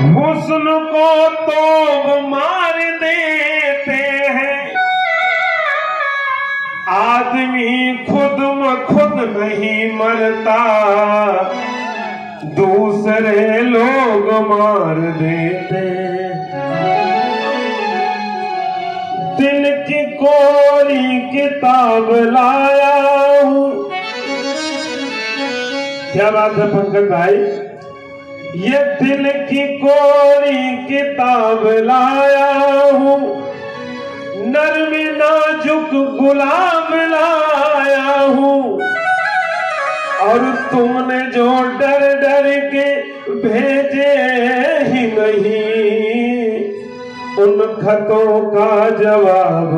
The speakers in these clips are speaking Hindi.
हुस्न को तो मार देते हैं, आदमी खुद म खुद नहीं मरता, दूसरे लोग मार देते। दिल की कोरी किताब लाया हूँ। क्या बात है पंकज भाई, ये दिल की कोरी किताब लाया हूँ, नर्म नाजुक गुलाम लाया हूँ, और तुमने जो डर डर के भेजे ही नहीं, उन खतों का जवाब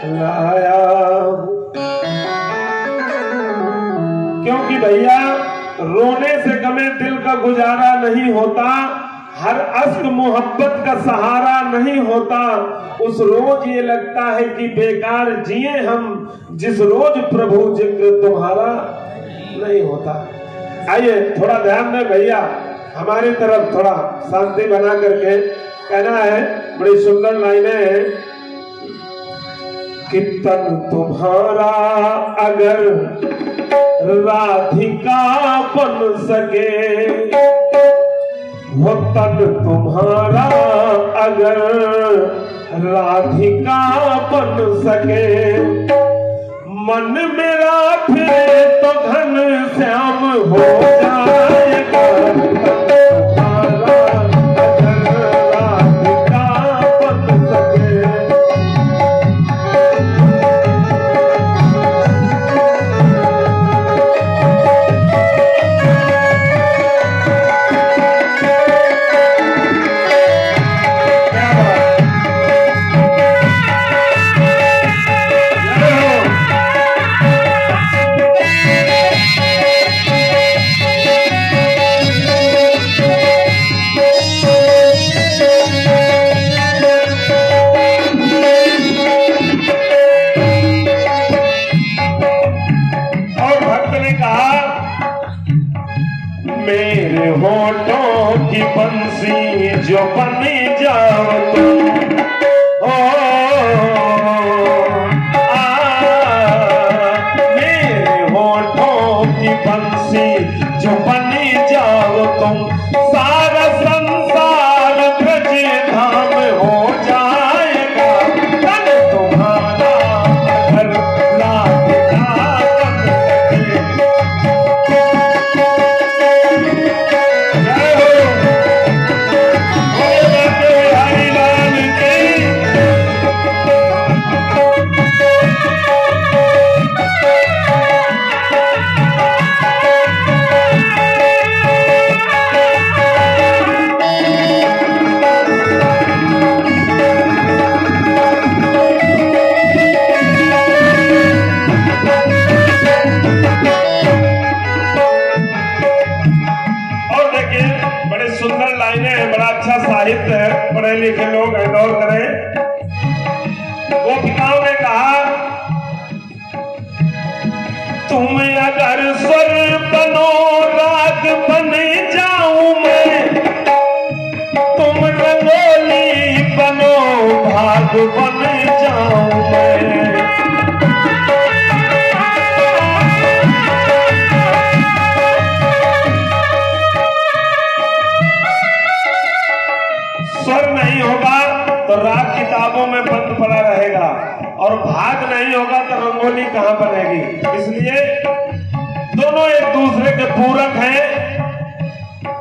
लाया हूँ। क्योंकि भैया रोने से गमे दिल का गुजारा नहीं होता, हर अश्क मोहब्बत का सहारा नहीं होता। उस रोज ये लगता है कि बेकार जिए हम, जिस रोज प्रभु जिक्र तुम्हारा नहीं होता। आइए थोड़ा ध्यान दें भैया, हमारी तरफ थोड़ा शांति बना करके कहना है। बड़ी सुंदर लाइनें हैं कि तन तुम्हारा अगर राधिका बन सके, वो तन तुम्हारा अगर राधिका बन सके, मन मेरा फिर तो घन श्याम हो जाएगा। मेरे होठों की बंसी जो बन जाओ तुम, मेरे होठों की बंसी जो बन जाओ तुम, सारा संसार ब्रज धाम हो जाएगा। तन तुम्हारा अगर राधिका बन साहित्य है, पढ़े लिखे लोग गौर करें। गोपिकाओं ने कहा, तुम अगर स्वर बनो राग बन जाऊं मैं, तुम रंगोली बनो भाग बन जाऊं मैं। स्वर नहीं होगा तो राग किताबों में बंद पड़ा रहेगा, और भाग नहीं होगा तो रंगोली कहां बनेगी। इसलिए दोनों एक दूसरे के पूरक हैं।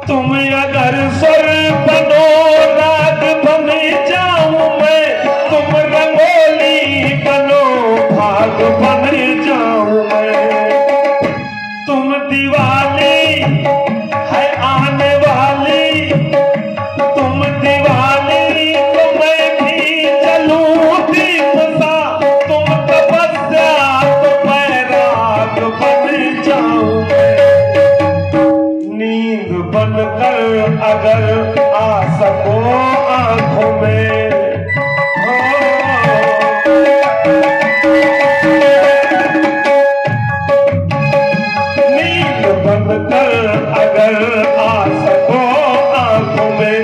तुम अगर स्वर बनो राग बन जाऊं मैं, तुम रंगोली बनो भाग बन जाऊं मैं। तुम दिवाली है आने वाली, तुम दिवाली तो मैं भी जलूं दीप सा, तुम तपस्या तो मैं राग बन जाऊं मैं। नींद बनकर अगर आ सको आंखों में, नींद बनकर अगर आ सको आंखों में,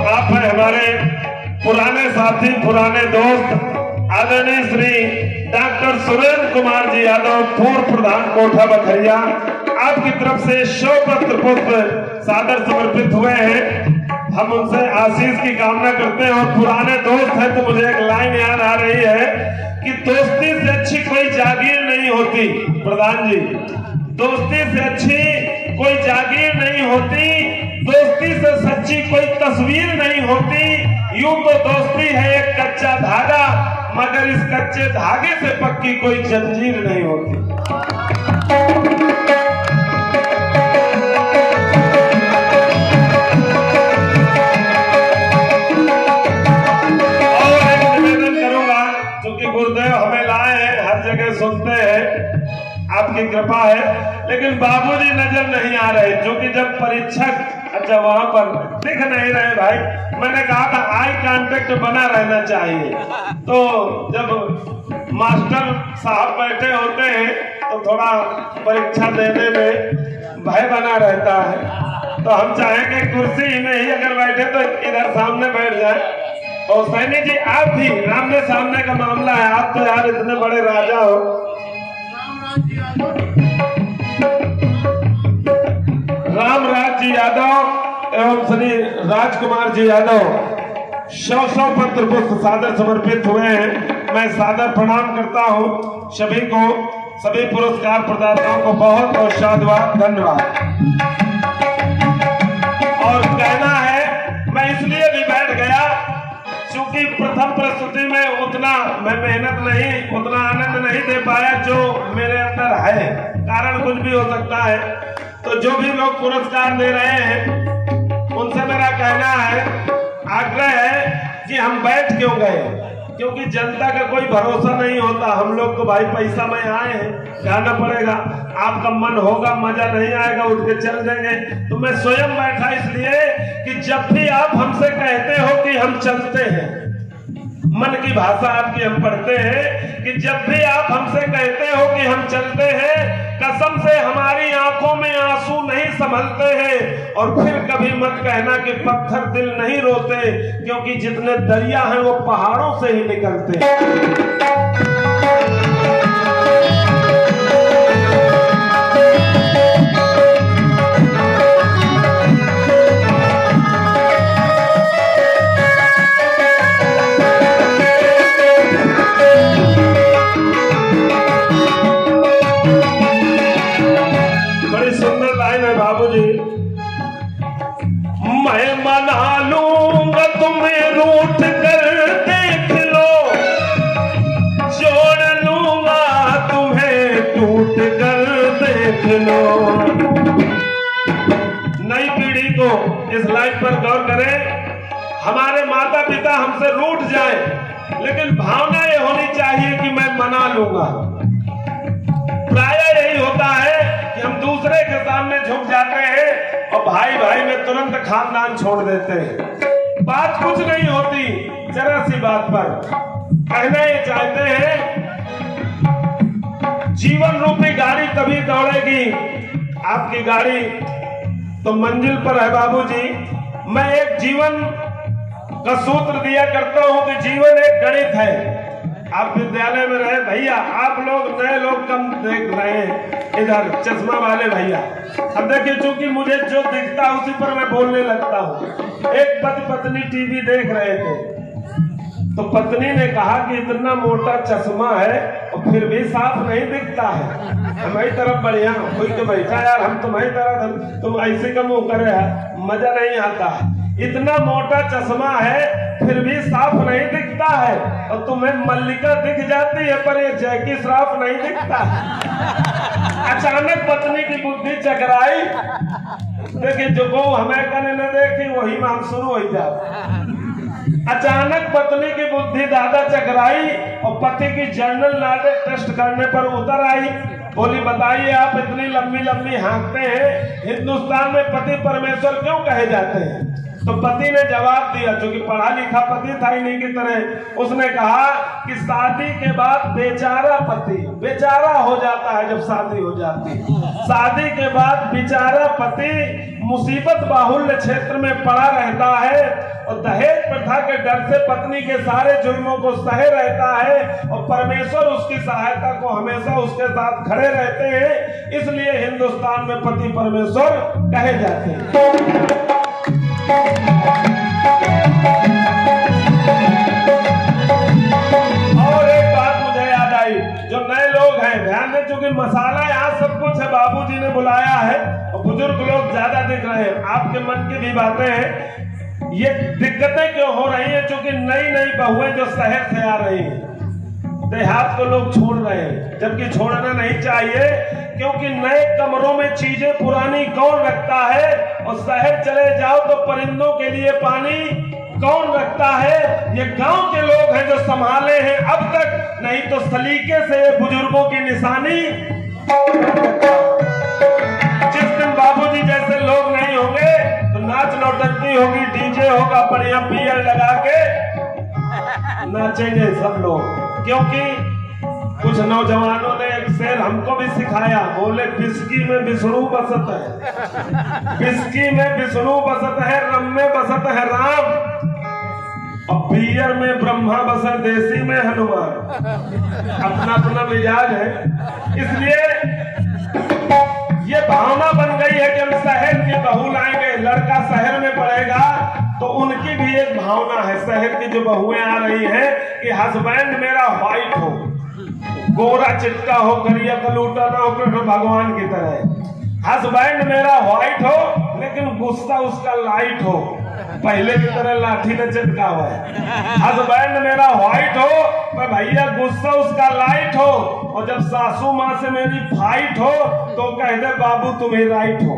आप हैं हमारे पुराने साथी, पुराने दोस्त आदरणीय श्री डॉक्टर सुरेंद्र कुमार जी यादव, पूर्व प्रधान कोठा बखरिया। आपकी तरफ से शोपत्र पुष्प सादर समर्पित हुए हैं। हम उनसे आशीष की कामना करते हैं। और पुराने दोस्त हैं तो मुझे एक लाइन याद आ रही है कि दोस्ती से अच्छी कोई जागीर नहीं होती। प्रधान जी, दोस्ती से अच्छी कोई जागीर नहीं होती, दोस्ती से सच्ची कोई तस्वीर नहीं होती। यूं तो दोस्ती है एक कच्चा धागा, मगर इस कच्चे धागे से पक्की कोई जंजीर नहीं होती। और एक निवेदन करूंगा, क्योंकि गुरुदेव हमें लाए हैं, हर जगह सुनते हैं, आपकी कृपा है, लेकिन बाबूजी नजर नहीं आ रहे, जो कि जब परीक्षक अच्छा वहां पर दिख नहीं रहे भाई, मैंने कहा था आई कांटेक्ट बना रहना चाहिए। तो जब मास्टर साहब बैठे होते हैं तो थोड़ा परीक्षा देने में भय बना रहता है, तो हम चाहेंगे कुर्सी में ही अगर बैठे तो इधर सामने बैठ जाए। और सैनी जी, आप भी आमने सामने का मामला है, आप तो यार इतने बड़े राजा हो। रामराज जी यादव एवं श्री राजकुमार जी यादव 100 पत्र पुष्प सादर समर्पित हुए हैं। मैं सादर प्रणाम करता हूं सभी को, सभी पुरस्कार प्रदाताओं को बहुत बहुत साधुवाद, धन्यवाद। और कहना है, मैं इसलिए भी बैठ गया क्योंकि प्रथम प्रस्तुति में उतना मैं मेहनत नहीं, उतना आनंद नहीं दे पाया जो मेरे अंदर है। कारण कुछ भी हो सकता है। तो जो भी लोग पुरस्कार दे रहे हैं उनसे मेरा कहना है, आग्रह है कि हम बैठ क्यों गए, क्योंकि जनता का कोई भरोसा नहीं होता। हम लोग को भाई पैसा में आए हैं, गाना पड़ेगा, आपका मन होगा, मजा नहीं आएगा, उठ के चल जाएंगे। तो मैं स्वयं बैठा इसलिए कि जब भी आप हमसे कहते हो कि हम चलते हैं, मन की भाषा आपकी हम पढ़ते हैं कि जब भी आप हमसे कहते हो कि हम चलते हैं, कसम से हमारी आंखों में आंसू नहीं संभलते हैं। और फिर कभी मत कहना कि पत्थर दिल नहीं रोते, क्योंकि जितने दरिया हैं वो पहाड़ों से ही निकलते हैं। मैं मना लूंगा तुम्हें रूठ कर देख लो, जोड़ लूंगा तुम्हें टूट कर देख लो। नई पीढ़ी को इस लाइफ पर गौर करें। हमारे माता पिता हमसे रूठ जाएं, लेकिन भावना ये होनी चाहिए कि मैं मना लूंगा। प्राय यही होता है कि हम दूसरे के सामने झुक जाते हैं और भाई भाई में तुरंत खानदान छोड़ देते हैं। बात कुछ नहीं होती, जरा सी बात पर कहना ये चाहते हैं, जीवन रूपी गाड़ी तभी दौड़ेगी, आपकी गाड़ी तो मंजिल पर है बाबूजी। मैं एक जीवन का सूत्र दिया करता हूं कि जीवन एक गणित है। आप विद्यालय में रहे भैया, आप लोग नए लोग कम देख रहे हैं, इधर चश्मा वाले भैया। अब देखिए, चूंकि मुझे जो दिखता है उसी पर मैं बोलने लगता हूँ। एक पति पत्नी टीवी देख रहे थे, तो पत्नी ने कहा कि इतना मोटा चश्मा है और फिर भी साफ नहीं दिखता है। हमारी तरफ बढ़िया कोई तो बैठा, यार हम तुम्हारी तरह, तुम ऐसे का मुंह करे है, मजा नहीं आता। इतना मोटा चश्मा है फिर भी साफ नहीं दिखता है, और तुम्हें मल्लिका दिख जाती है पर ये जैकी श्राफ नहीं दिखता। अचानक पत्नी की बुद्धि चकराई, देखिए जो को हमें कहने न देखी वही में हम शुरू हो जाए। अचानक पत्नी की बुद्धि दादा चकराई और पति की जनरल नॉलेज टेस्ट करने पर उतर आई। बोली, बताइए आप इतनी लंबी लंबी हाँकते हैं, हिंदुस्तान में पति परमेश्वर क्यों कहे जाते हैं? तो पति ने जवाब दिया, चूंकि पढ़ा लिखा पति था इन्हीं की तरह, उसने कहा कि शादी के बाद बेचारा पति बेचारा हो जाता है। जब शादी हो जाती, शादी के बाद बेचारा पति मुसीबत बाहुल्य क्षेत्र में पड़ा रहता है और दहेज प्रथा के डर से पत्नी के सारे जुर्मों को सहे रहता है और परमेश्वर उसकी सहायता को हमेशा उसके साथ खड़े रहते हैं। इसलिए हिंदुस्तान में पति परमेश्वर कहे जाते हैं। और एक बात मुझे याद आई, जो नए लोग हैं ध्यान दें, क्योंकि मसाला यहाँ सब कुछ है, बाबूजी ने बुलाया है और बुजुर्ग लोग ज्यादा दिख रहे हैं, आपके मन की भी बातें हैं। ये दिक्कतें क्यों हो रही हैं? क्योंकि नई नई बहुएं जो शहर से आ रही हैं, देहात को लोग छोड़ रहे हैं, जबकि छोड़ना नहीं चाहिए, क्योंकि नए कमरों में चीजें पुरानी कौन रखता है? और शहर चले जाओ तो परिंदों के लिए पानी कौन रखता है? ये गांव के लोग हैं जो संभाले हैं अब तक, नहीं तो सलीके से बुजुर्गों की निशानी। जिस दिन बाबूजी जैसे लोग नहीं होंगे तो नाच नौटंकी होगी, डीजे होगा, बढ़िया बियर लगा के नाचेंगे सब लोग। क्योंकि कुछ नौजवानों ने एक शेर हमको भी सिखाया, बोले बिस्की में विष्णु बसत है, बिस्की में विष्णु बसत है, रम में बसत है राम, और बियर में ब्रह्मा बसत, देसी में हनुमान। अपना अपना मिजाज है, इसलिए ये भावना बन गई है कि हम शहर की बहू लाएंगे। लड़का शहर में पढ़ेगा तो उनकी भी एक भावना है, शहर की जो बहुएं आ रही हैं, कि हस्बैंड मेरा व्हाइट हो, गोरा चिट्टा हो, करिया कलूटा ना हो, कृष्ण भगवान की तरह। हस्बैंड मेरा व्हाइट हो लेकिन गुस्सा उसका लाइट हो, पहले की तरह लाठी ने चिपका हुआ है। हस्बैंड मेरा व्हाइट हो पर भैया गुस्सा उसका लाइट हो, और जब सासू माँ से मेरी फाइट हो तो कह दे बाबू तुम ही राइट हो।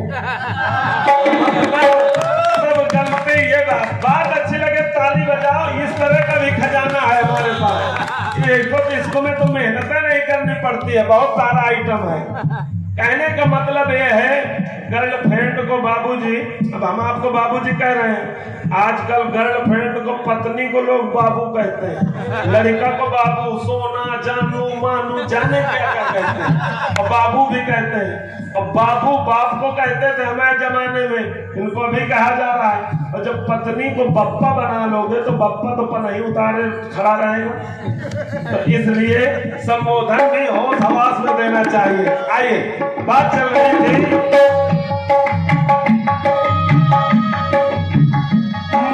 सब गलती, ये बात अच्छी लगे ताली बजाओ, इस तरह का भी खजाना है हमारे पास। इसको में तो मेहनत नहीं करनी पड़ती है, बहुत सारा आइटम है। कहने का मतलब ये है, गर्लफ्रेंड को बाबूजी, अब हम आपको बाबूजी कह रहे हैं, आजकल गर्लफ्रेंड को पत्नी को लोग बाबू कहते हैं, लड़का को बाबू, सोना, जानू, मानू, जाने क्या क्या कहते हैं, और बाबू भी कहते हैं। और बाबू बाप को कहते थे हमारे जमाने में, इनको अभी कहा जा रहा है। और जब पत्नी को बप्पा बना लोगे तो बप्पा तो पनाही उतारे खड़ा रहेगा, तो इसलिए संबोधन भी होश हवास में देना चाहिए। आइए, बात चल रही थी,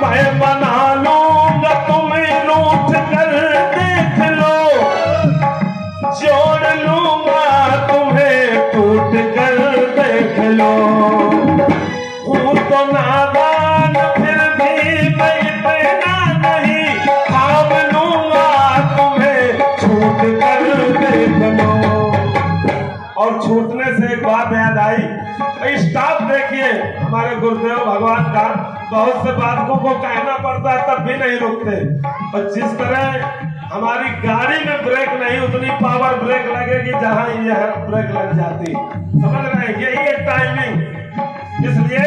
मैं बना लूंगा तुम्हें रूठ कर देख लो, जोड़ लूंगा तुम्हें टूट कर देख लो, हूँ तो नादान फिर भी मैं इतना नहीं, थाम लूंगा तुम्हें छूट कर देख लो। और छूटने से एक बात याद आई, स्टाफ देखिए हमारे गुरुदेव भगवान का, बहुत से बातों को कहना पड़ता है तब भी नहीं रुकते, और जिस तरह हमारी गाड़ी में ब्रेक नहीं, उतनी पावर ब्रेक लगेगी जहां यह ब्रेक लग जाती, समझ रहे हैं, यही है टाइमिंग। इसलिए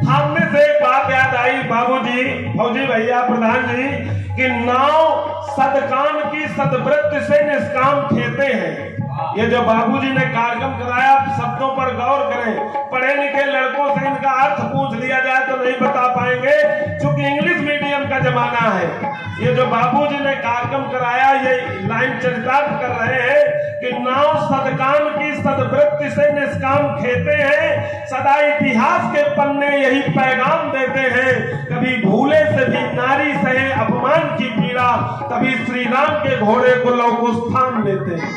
हमने से एक बात याद आई बाबूजी, फौजी भैया, प्रधान जी, कि नाव सदकाम की सदवृत्ति से निष्काम खेते हैं। ये जो बाबूजी ने कार्यक्रम कराया, शब्दों पर गौर करें, पढ़े लिखे लड़कों से इनका अर्थ पूछ लिया जाए तो नहीं बता पाएंगे, क्योंकि इंग्लिश मीडियम का जमाना है। ये जो बाबूजी ने कार्यक्रम कराया, ये लाइन चरितार्थ कर रहे हैं कि नाव सदकाम की सदवृत्ति से निष्काम खेते हैं, सदा इतिहास के पन्ने यही पैगाम देते हैं, कभी भूले से भी नारी सहे अपमान की पीड़ा, तभी श्री राम के घोड़े को लौकुश थाम लेते हैं।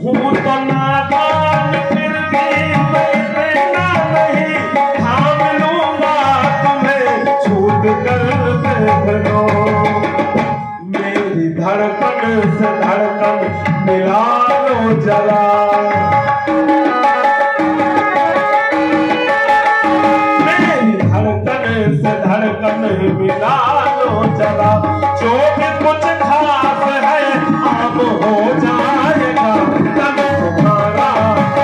हूँ तो नादान फिर भी मैं इतना नहीं, धड़कन से धड़कन मिला लो जरा, मेरी धड़कन से धड़कन मिला लो जरा, जो भी कुछ खास है अब हो जाएगा, तब तुम्हारा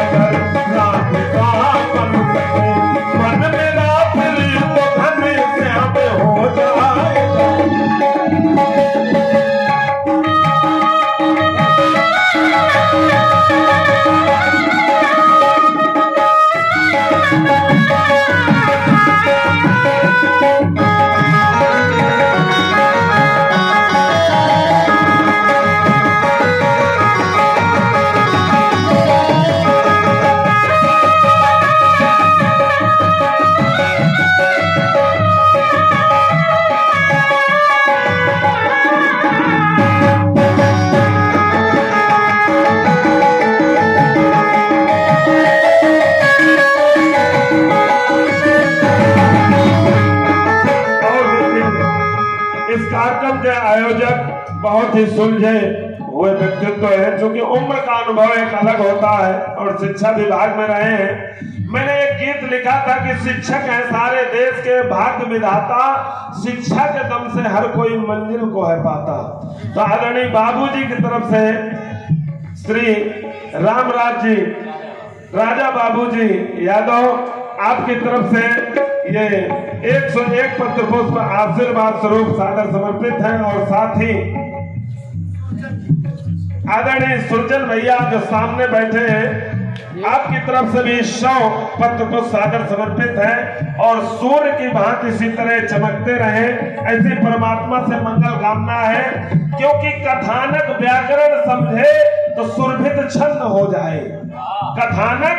अगर रात का बन सके, मन मेरा फिर तो धन से अब हो जाएगा। आयोजक बहुत ही सुलझे हुए व्यक्तित्व है, चूंकि उम्र का अनुभव एक अलग होता है और शिक्षा विभाग में रहे हैं। मैंने एक गीत लिखा था कि शिक्षक है सारे देश के भाग्य विधाता, शिक्षा के दम से हर कोई मंजिल को है पाता। तो आदरणीय बाबूजी की तरफ से श्री रामराज जी, राजा बाबूजी यादव, आपकी तरफ से ये 101 पत्र पुष्प आशीर्वाद स्वरूप सादर समर्पित है, और साथ ही आदरणीय सुरजन भैया जो सामने बैठे हैं, आपकी तरफ से भी 100 पत्र पुष्प सादर समर्पित है, और सूर्य की भांति इसी तरह चमकते रहे, ऐसी परमात्मा से मंगल कामना है। क्योंकि कथानक व्याकरण समझे तो सुरभित छंद हो जाए, कथानक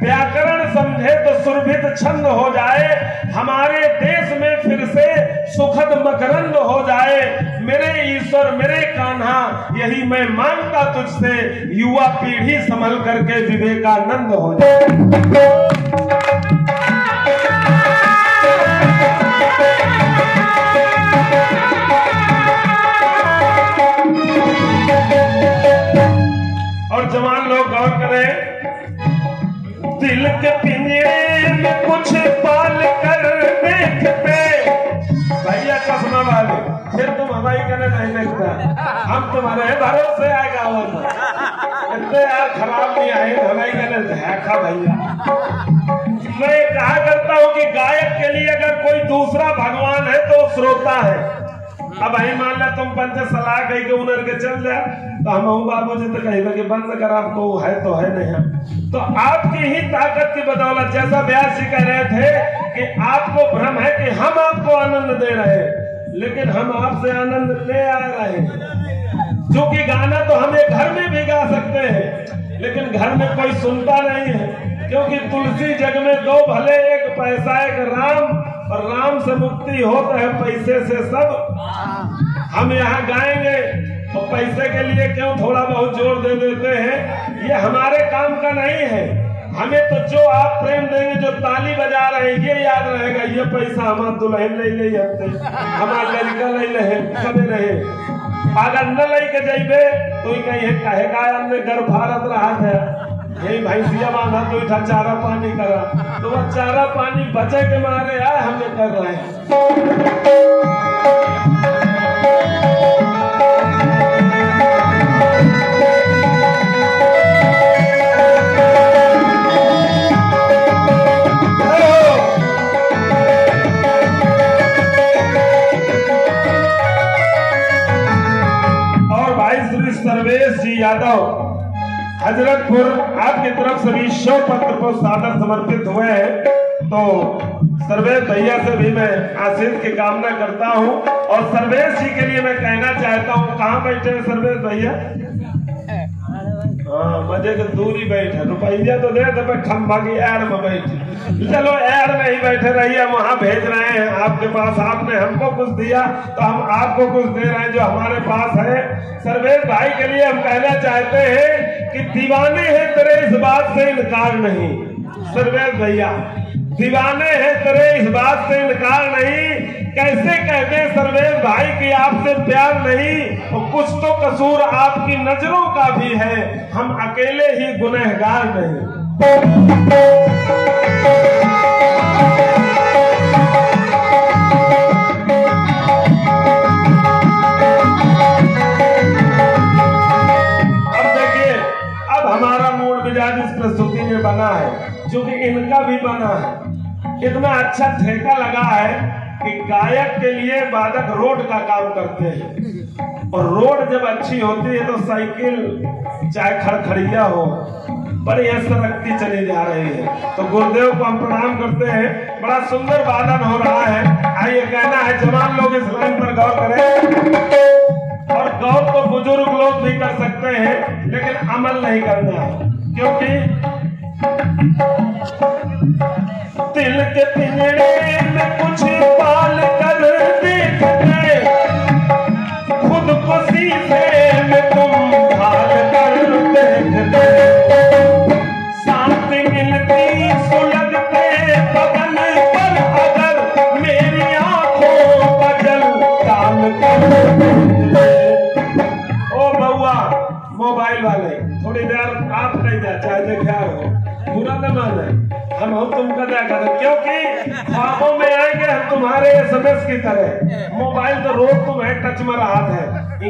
व्याकरण समझे तो सुरभित छंद हो जाए, हमारे देश में फिर से सुखद मकरंद हो जाए। मेरे ईश्वर मेरे कान्हा यही मैं मांगता तुझसे, युवा पीढ़ी संभल करके विवेकानंद हो जाए। और जवान लोग गौर करें, दिल के पिंजरे में कुछ पाल कर देखते, भैया चश्मा वाले फिर तुम हवाई करने नहीं देखता, हम तुम्हारे भरोसे आएगा वो इतने यार खराब नहीं आए हवाई करने देखा भैया। मैं कहा करता हूँ कि गायक के लिए अगर कोई दूसरा भगवान है तो श्रोता है। अब आई मान ला तुम पंच सलाह कही के उनर के चल जा, तो हम बाबूजी तो कहेगा कि बंद कर, आपको है तो है नहीं। तो आपकी ही ताकत की बदौलत, जैसा व्यास जी कह रहे थे कि आपको भ्रम है कि हम आपको आनंद दे रहे हैं, लेकिन हम आपसे आनंद ले आ रहे हैं। क्योंकि गाना तो हम एक घर में भी गा सकते हैं, लेकिन घर में कोई सुनता नहीं है, क्योंकि तुलसी जग में दो भले, एक पैसा एक राम, और राम से मुक्ति होता है पैसे से सब। हम यहाँ गाएंगे तो पैसे के लिए क्यों थोड़ा बहुत जोर दे देते हैं, ये हमारे काम का नहीं है। हमें तो जो आप प्रेम देंगे, जो ताली बजा रहे हैं, ये याद रहेगा ये पैसा हमारा दुल्हन ले जाते, हमारा लड़का ले रहे कभी रहे। अगर न लेके जाइबे तो कहेगा हमने घर भारत रहा था, यही भैंसिया बांधा तो इठा चारा पानी करा, तो वह चारा पानी बचे के मारे आए हमें कर रहे हैं। और भाई श्री सर्वेश जी यादव हजरतपुर, आपकी तरफ से भी 100 पत्र को सादर समर्पित हुए हैं। तो सर्वेश भैया से भी मैं आशीष की कामना करता हूं, और सर्वेश जी के लिए मैं कहना चाहता हूं, कहाँ बैठे हैं सर्वेश भैया? हाँ, मजे के दूरी बैठे, रुपया तो दे दे, खंभा की एड़ में बैठे। चलो एड़ में ही बैठे रहिए, वहां भेज रहे हैं आपके पास, आपने हमको कुछ दिया तो हम आपको कुछ दे रहे हैं जो हमारे पास है। सर्वेश भाई के लिए हम कहना चाहते हैं कि दीवाने हैं तेरे इस बात से इनकार नहीं। सर्वेश भैया दीवाने हैं तेरे इस बात से इनकार नहीं, कैसे कहते सर्वेश भाई कि आपसे प्यार नहीं, और कुछ तो कसूर आपकी नजरों का भी है, हम अकेले ही गुनहगार नहीं। अब देखिए, अब हमारा मूड मिजाज इस प्रस्तुति में बना है, क्योंकि इनका भी बना है। इतना अच्छा ठेका लगा है कि गायक के लिए वादक रोड का काम करते हैं, और रोड जब अच्छी होती है तो साइकिल चाहे खड़खड़िया हो बढ़िया सरकती चली जा रही है। तो गुरुदेव को हम प्रणाम करते हैं, बड़ा सुंदर वादन हो रहा है। आइए, कहना है जवान लोग इस लाइन पर गौर करें, और गौर तो बुजुर्ग लोग भी कर सकते हैं, लेकिन अमल नहीं करना, क्योंकि दिल के पिंजरे में कुछ पाल कर देखते, खुद को शीशे में तुम ढाल कर देखते, साथ मिलती सुलगते बदन पर अगर मेरी आंखों का जल डाल कर देखते। ओ बउआ मोबाइल वाले, थोड़ी देर आप नहीं जा, चाहे देखा हो, बुरा न माने, हम तुमका क्या करें, क्योंकि ख्वाबों में आएंगे हम तुम्हारे SMS की तरह। मोबाइल तो रोज तुम्हें टच में राहत है,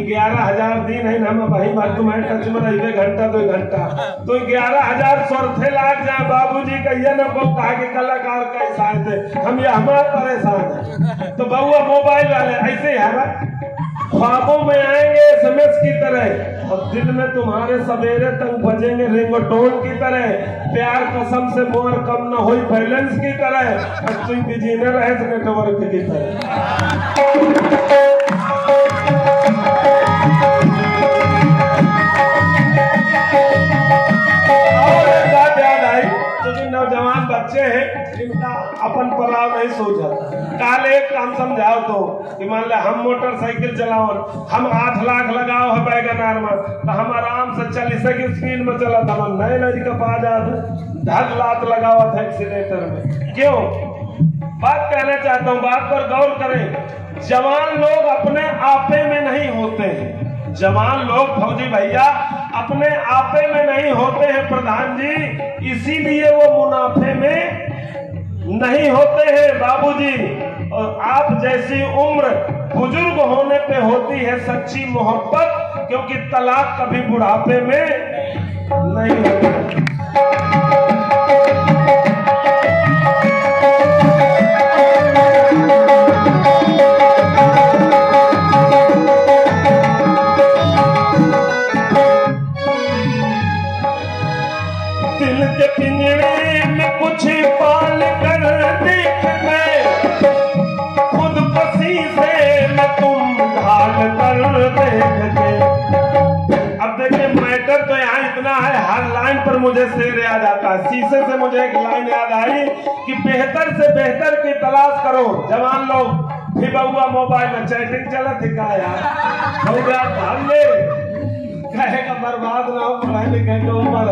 11,000 दिन है ना भाई, बात तुम्हें टच में रही घंटा 2 घंटा, तो 11,000 स्वर्थे लाग जाए। बाबूजी कहिए न को कहा कि कलाकार कैसा है, हम ये हमारा परेशान है। तो बउआ मोबाइल वाले ऐसे ही है, ख्वाबों में आएंगे SMS की तरह, और दिल में तुम्हारे सवेरे तक बजेंगे रिंगटोन की तरह, प्यार कसम से मोर कम न हो बैलेंस की तरह, और तुम बिजी न रहे नेटवर्क की तरह। और एक बात याद आई, क्योंकि नौजवान बच्चे हैं, इनका अपन पड़ाव नहीं सोचा। काल एक काम समझाओ तो कि मान ले हम मोटरसाइकिल चलाओ, हम 8 लाख लगाओ है बैगनार में, तो हम आराम से 40 की स्पीड में चला था, नए नई का पा जाते 10 लाख लगावा था एक्सीलेटर में। क्यों बात कहना चाहता हूँ, बात पर गौर करें। जवान लोग अपने आपे में नहीं होते हैं, जवान लोग फौजी भैया अपने आपे में नहीं होते हैं प्रधान जी, इसीलिए वो मुनाफे में नहीं होते हैं बाबूजी। और आप जैसी उम्र बुजुर्ग होने पे होती है सच्ची मोहब्बत, क्योंकि तलाक कभी बुढ़ापे में नहीं होती। दिल के पिंजरे में कुछ पाल कर देखते, खुद को शीशे में तुम ढाल कर देखते। अब देखिए मैटर तो यहाँ इतना है, हर लाइन पर मुझे शेर याद आता है। शीशे से मुझे एक लाइन याद आई कि बेहतर से बेहतर की तलाश करो। जवान लोग भी बउआ मोबाइल में चैटिंग चला थी का यार, हो गया भाग ले, कहेगा बर्बाद ना हो पढ़ाई लिखाई की उम्र।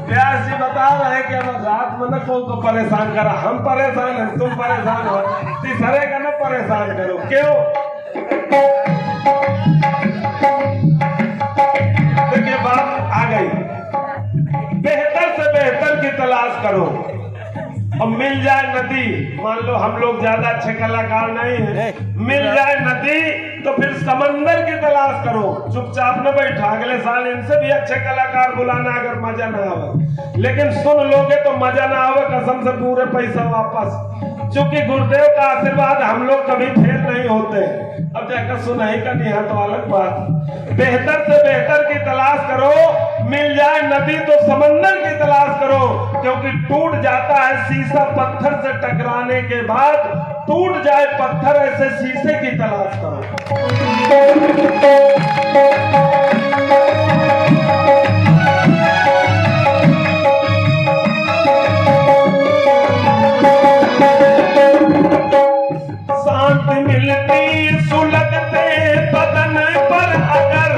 व्यास जी बता रहे कि हम रात में न को परेशान करा, हम परेशान हैं, तुम परेशान हो, तीसरे का न परेशान करो। क्यों? देखिए बात आ गई, बेहतर से बेहतर की तलाश करो और मिल जाए नदी। मान लो हम लोग ज्यादा अच्छे कलाकार नहीं हैं, मिल जाए नदी तो फिर समंदर की तलाश करो। चुपचाप न बैठा, अगले साल इनसे भी अच्छे कलाकार बुलाना अगर मजा ना आवे। लेकिन सुन लोगे तो मजा ना आवे, कसम से पूरे पैसा वापस। क्योंकि गुरुदेव का आशीर्वाद हम लोग कभी फेल नहीं होते। अब जाकर सुनाई का नहीं है तो अलग बात। बेहतर से बेहतर की तलाश करो, मिल जाए नदी तो समंदर की तलाश करो। क्योंकि टूट जाता है शीशा पत्थर से टकराने के बाद, टूट जाए पत्थर ऐसे शीशे की तलाश करो। शांति मिलती सुलगते बदन पर अगर,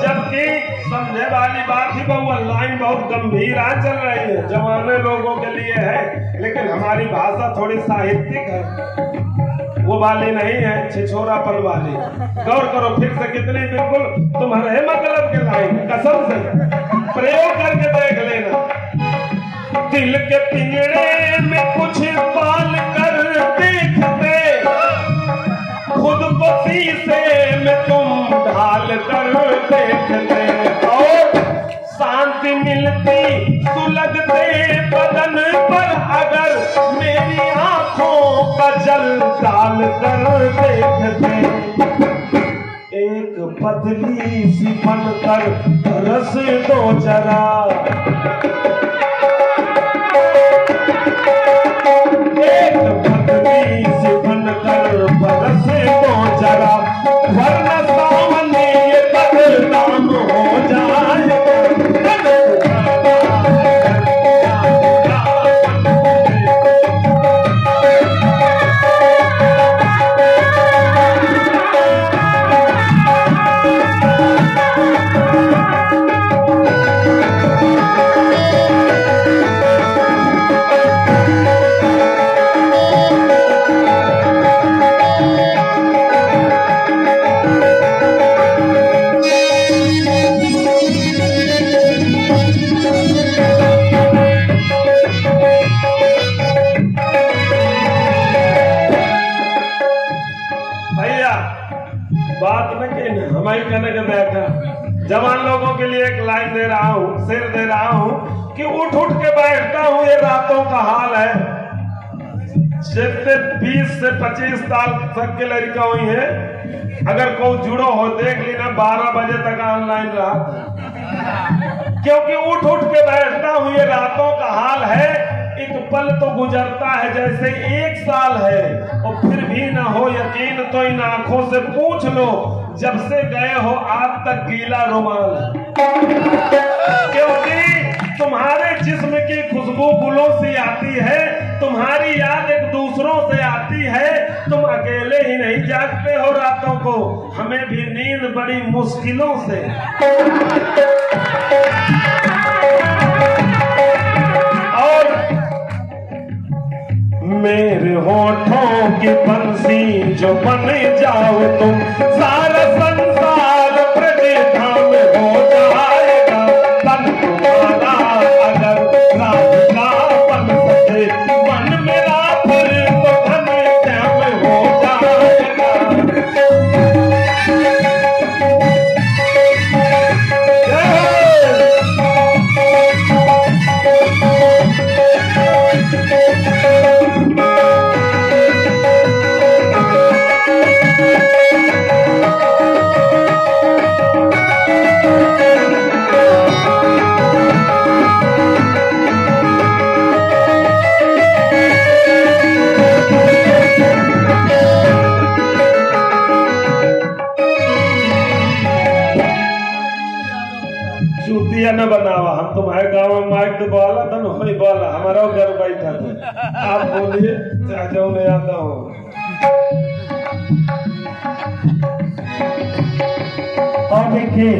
जबकि समझे वाली बात ही बहु लाइन बहुत गंभीर गंभीरा चल रही है, जवाने लोगों के लिए है, लेकिन हमारी भाषा थोड़ी साहित्यिक है, वो वाली नहीं है छिछोरापन वाली। गौर करो फिर से, कितनी बिल्कुल तुम्हारे मतलब के लाइन, कसम से प्रयोग करके देख लेना। दिल के पिंजरे में कुछ पाल कर देखते, खुद को शीशे में तुम ढाल कर देखते, और शांति मिलती सुलगते बदन पर अगर मेरी आंखों का जल डाल कर देखते। एक पतली सी बनकर रस दो जरा, एक पतली सी बनकर बरस दो जरा, वरना सामने ये बदनाम हो जाएगा। जवान लोगों के लिए एक लाइन दे रहा हूँ, शेर दे रहा हूँ कि उठ उठ के बैठता हूँ, ये रातों का हाल है। जितने 20 से 25 साल तक के लड़का हुई है, अगर कोई जुड़ो हो देख लेना 12 बजे तक ऑनलाइन रहा, क्योंकि उठ उठ के बैठता हूँ, ये रातों का हाल है। एक पल तो गुजरता है जैसे 1 साल है, और फिर भी ना हो यकीन तो इन आंखों से पूछ लो, जब से गए हो आज तक गीला रुमाल। क्योंकि तुम्हारे जिस्म की खुशबू गुलों से आती है, तुम्हारी याद एक दूसरों से आती है, तुम अकेले ही नहीं जागते हो रातों को, हमें भी नींद बड़ी मुश्किलों से। और मेरे होठों की बंसी जो बन जाओ तुम, सारा संसार प्रतिधाम हो जाएगा। तन तुम्हारा अगर राधिका बन सके, मन मेरा फिर तो घन श्याम हो जाएगा। न बनावा, हम तुम्हारे गाँव में माइक तो बोला था ना, वही बोला, हमारा घर बैठा था। आप बोलिए, चाचा मैं आता हूँ। और देखिए,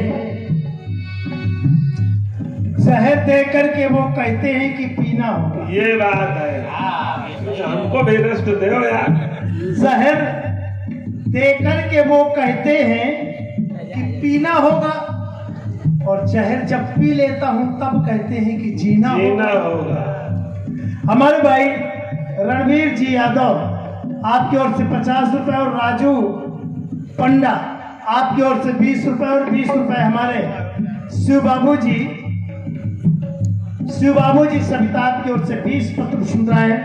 जहर देकर के वो कहते हैं कि पीना होगा। ये बात है, हमको भी रेस्ट दो यार। जहर देकर के वो कहते हैं कि पीना होगा, और जहर जब पी लेता हूं तब कहते हैं कि जीना होगा। हमारे भाई रणवीर जी यादव आपकी ओर से 50 रुपए, और राजू पंडा आपकी ओर से 20 रुपए, और 20 रुपए हमारे शिव बाबू जी सविता आपकी ओर से 20 पत्र सुंदराएं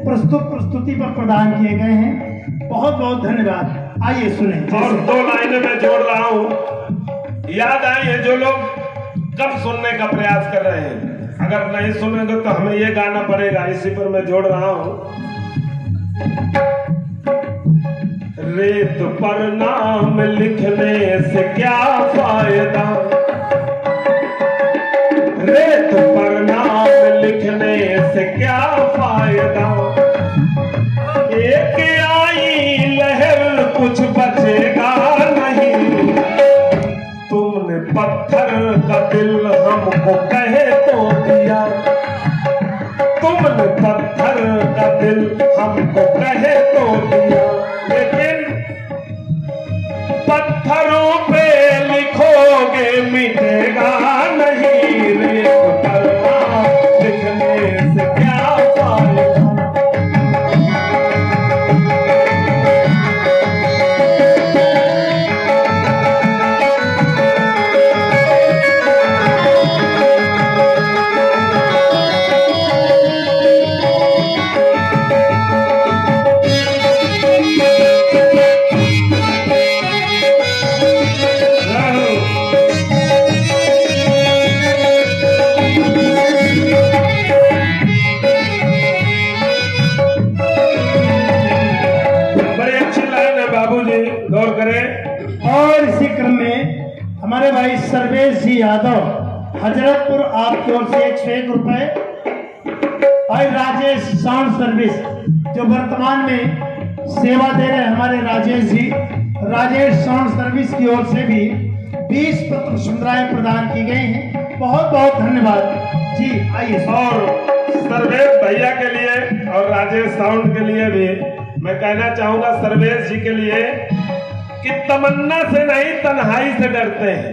प्रस्तुति पर प्रदान किए गए हैं। बहुत बहुत धन्यवाद। आइए सुने। और 2 लाइनें मैं जोड़ रहा हूँ, याद आई है जो लोग कब सुनने का प्रयास कर रहे हैं, अगर नहीं सुनेंगे तो हमें ये गाना पड़ेगा, इसी पर मैं जोड़ रहा हूं। रेत पर नाम लिखने से क्या फायदा, रेत पर नाम लिखने से क्या फायदा, एक आई लहर कुछ बचेगा नहीं, तुमने पत्थर का दिल हमको कहे तो दिल हमको कहे तो दिया, लेकिन पत्थरों पे लिखोगे मिटेगा नहीं, रेत पर लिखने से क्या फायदा। गौर करें। और इसी क्रम में हमारे भाई सर्वेश जी यादव हजरतपुर आपकी ओर से 101 रुपए। भाई राजेश साउंड सर्विस जो वर्तमान में सेवा दे रहे हैं हमारे राजेश जी, राजेश साउंड सर्विस की ओर से भी 20 पत्र सुंदराएं प्रदान की गई हैं। बहुत बहुत धन्यवाद जी। आइए। और सर्वेश भैया के लिए और राजेश साउंड के लिए भी मैं कहना चाहूंगा, सर्वेश जी के लिए कि तमन्ना से नहीं तन्हाई से डरते हैं।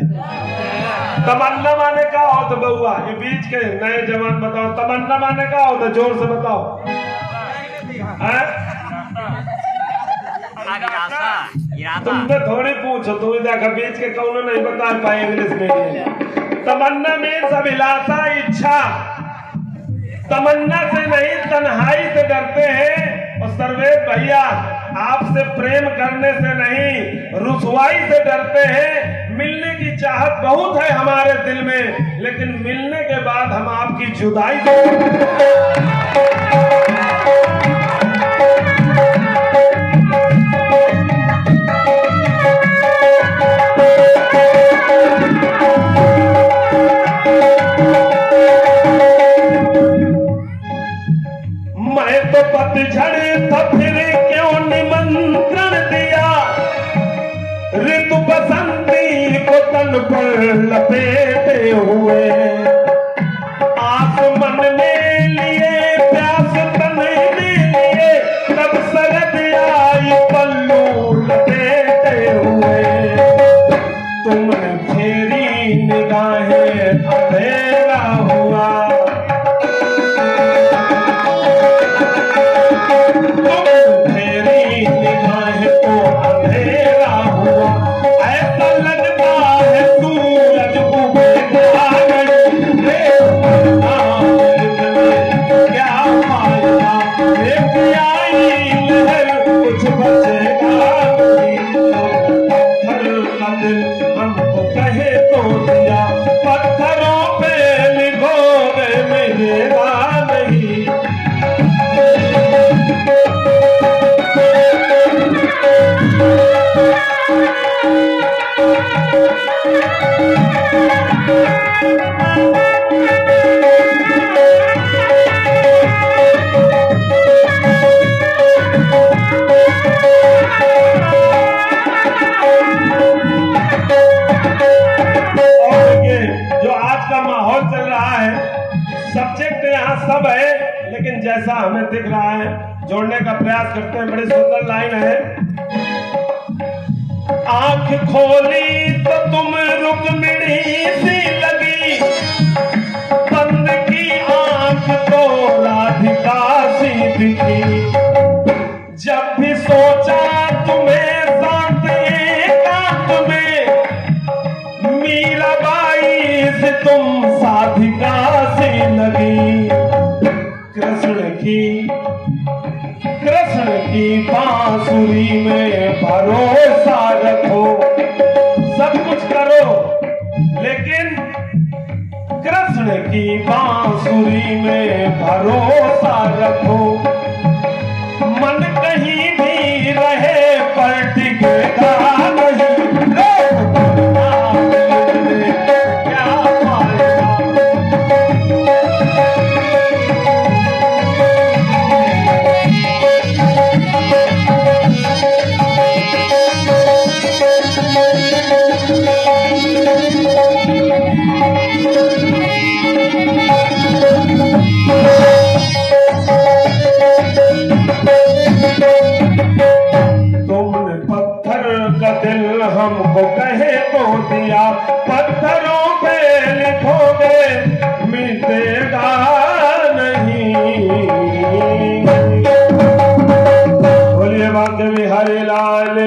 तमन्ना माने क्या होता बउआ, ये बीच के नए जवान बताओ, तमन्ना माने क्या होता, जोर से बताओ। तुमने थोड़ी पूछो, तुम देखा बीच के कौन नहीं बता पाए इंग्लिश मीडियम। तमन्ना मीन्स अभिलाषा, इच्छा। तमन्ना से नहीं तन्हाई से डरते हैं। और सर्वेश भैया आपसे प्रेम करने से नहीं रुसवाई से डरते हैं। मिलने की चाहत बहुत है हमारे दिल में, लेकिन मिलने के बाद हम आपकी जुदाई से पतझड़ था फिर क्यों निमंत्रण दिया, ऋतु बसंती को तन पर लपेटे हुए, आसमान में लिए प्यास तन में लिए, तब सरद आई पल्लू लपेटे हुए, तुमने फेरी निगाहें अंधेरा हुआ, सब्जेक्ट यहाँ सब है, लेकिन जैसा हमें दिख रहा है जोड़ने का प्रयास करते हैं। बड़ी सुंदर लाइन है, आंख खोली तो तुम रुक्मिणी सी लगी, बंद की आंख तो राधिका सी दिखी, जब भी सोचा तुम्हें साथ एकांत में, मीराबाई से तुम साधिका सी लगी, कृष्ण की बांसुरी में भरोसा रखो, सब कुछ करो लेकिन कृष्ण की बांसुरी में भरोसा रखो, मन कहीं भी रहे पर टिकेगा नहीं, मेरा दिल हमको कहे तो दिया, पत्थरों पे लिखोगे मिटेगा नहीं। बोलिए बांके बिहारी लाल